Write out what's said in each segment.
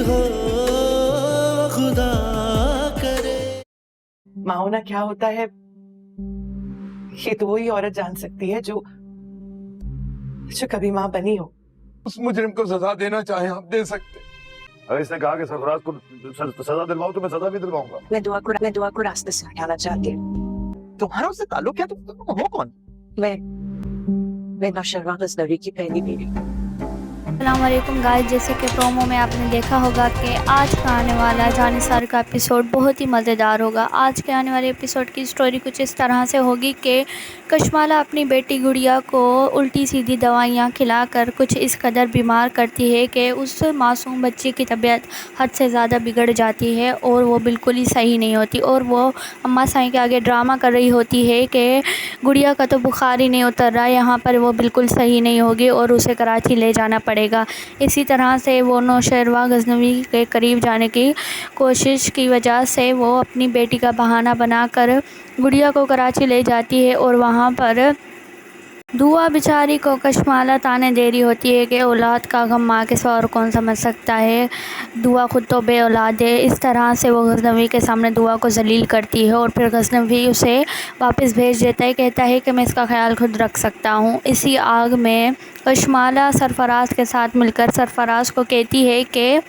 हो खुदा करे। माँ होना क्या होता है ये तो वही औरत जान सकती है जो कभी माँ बनी हो। उस मुजरिम को सजा देना चाहे आप दे सकते। अगर इसने कहा कि सरफराज को सजा दिलवाओ तो मैं सजा भी दिलवाऊंगा। मैं दुआ को रास्ते से हटाना चाहती हूँ। तुम्हारा उससे ताल्लुक क्या? तुम हो कौन? मैं नौशरवा गज़नवी की पहली बीवी। अस्सलाम वालेकुम गाइस, जैसे कि प्रोमो में आपने देखा होगा कि आज का आने वाला जानिसार का एपिसोड बहुत ही मज़ेदार होगा। आज के आने वाले एपिसोड की स्टोरी कुछ इस तरह से होगी कि कशमाला अपनी बेटी गुड़िया को उल्टी सीधी दवाइयाँ खिलाकर कुछ इस कदर बीमार करती है कि उस मासूम बच्ची की तबीयत हद से ज़्यादा बिगड़ जाती है और वो बिल्कुल ही सही नहीं होती। और वो अम्मा साईं के आगे ड्रामा कर रही होती है कि गुड़िया का तो बुखार ही नहीं उतर रहा, यहाँ पर वो बिल्कुल सही नहीं होगी और उसे कराची ले जाना पड़ेगा। इसी तरह से वो नौशरवा गज़नवी के करीब जाने की कोशिश की वजह से वो अपनी बेटी का बहाना बनाकर गुड़िया को कराची ले जाती है और वहाँ पर दुआ बेचारी को कशमाला ताने दे रही होती है कि औलाद का गम माँ के सिवा और कौन समझ सकता है, दुआ खुद तो बे औलाद है। इस तरह से वो गज़नवी के सामने दुआ को जलील करती है और फिर गज़नवी उसे वापस भेज देता है, कहता है कि मैं इसका ख्याल खुद रख सकता हूँ। इसी आग में कशमाला सरफराज के साथ मिलकर सरफराज को कहती है कि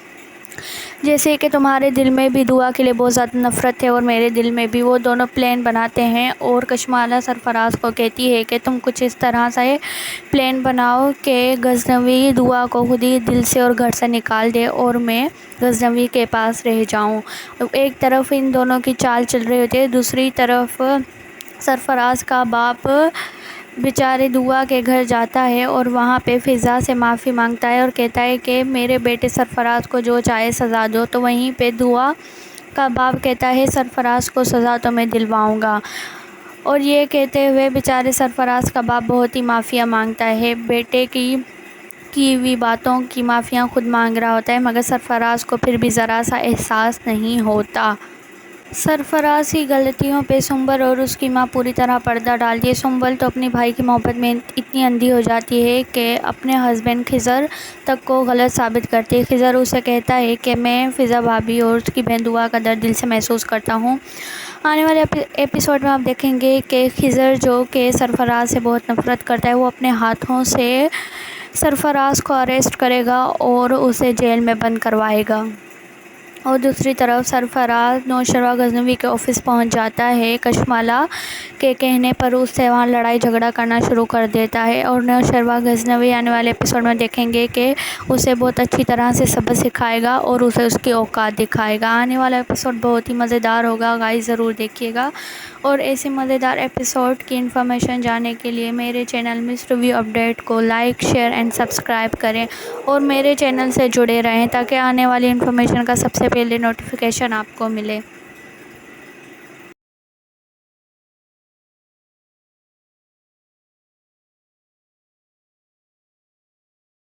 जैसे कि तुम्हारे दिल में भी दुआ के लिए बहुत ज़्यादा नफ़रत है और मेरे दिल में भी, वो दोनों प्लान बनाते हैं। और कशमाला सरफराज को कहती है कि तुम कुछ इस तरह से प्लान बनाओ कि गज़नवी दुआ को खुद ही दिल से और घर से निकाल दे और मैं गज़नवी के पास रह जाऊं। एक तरफ इन दोनों की चाल चल रही होती है, दूसरी तरफ सरफराज का बाप बेचारे दुआ के घर जाता है और वहाँ पे फ़िज़ा से माफ़ी मांगता है और कहता है कि मेरे बेटे सरफराज को जो चाहे सज़ा दो। तो वहीं पे दुआ का बाप कहता है सरफराज को सज़ा तो मैं दिलवाऊंगा। और ये कहते हुए बेचारे सरफराज का बाप बहुत ही माफ़िया मांगता है, बेटे की हुई बातों की माफ़िया खुद मांग रहा होता है, मगर सरफराज को फिर भी ज़रा सा एहसास नहीं होता। सरफराज की गलतियों पे सुंबल और उसकी माँ पूरी तरह पर्दा डालती है। सुंबल तो अपनी भाई की मोहब्बत में इतनी अंधी हो जाती है कि अपने हस्बैंड खिज़र तक को गलत साबित करती है। खिज़र उसे कहता है कि मैं फ़िज़ा भाभी और उसकी बहन दुआ का दर्द दिल से महसूस करता हूँ। आने वाले एपिसोड में आप देखेंगे कि खिज़र जो कि सरफराज से बहुत नफ़रत करता है, वो अपने हाथों से सरफराज को अरेस्ट करेगा और उसे जेल में बंद करवाएगा। और दूसरी तरफ सरफराज नौशरवा गज़नवी के ऑफ़िस पहुंच जाता है। कशमाला के कहने पर उससे वहां लड़ाई झगड़ा करना शुरू कर देता है और नौशरवा गज़नवी आने वाले एपिसोड में देखेंगे कि उसे बहुत अच्छी तरह से सबक सिखाएगा और उसे उसकी औकात दिखाएगा। आने वाला एपिसोड बहुत ही मज़ेदार होगा गाइस, ज़रूर देखिएगा। और ऐसे मज़ेदार एपिसोड की इन्फॉर्मेशन जानने के लिए मेरे चैनल मिस रिव्यू अपडेट को लाइक शेयर एंड सब्सक्राइब करें और मेरे चैनल से जुड़े रहें ताकि आने वाली इन्फॉर्मेशन का सबसे पहले नोटिफिकेशन आपको मिले।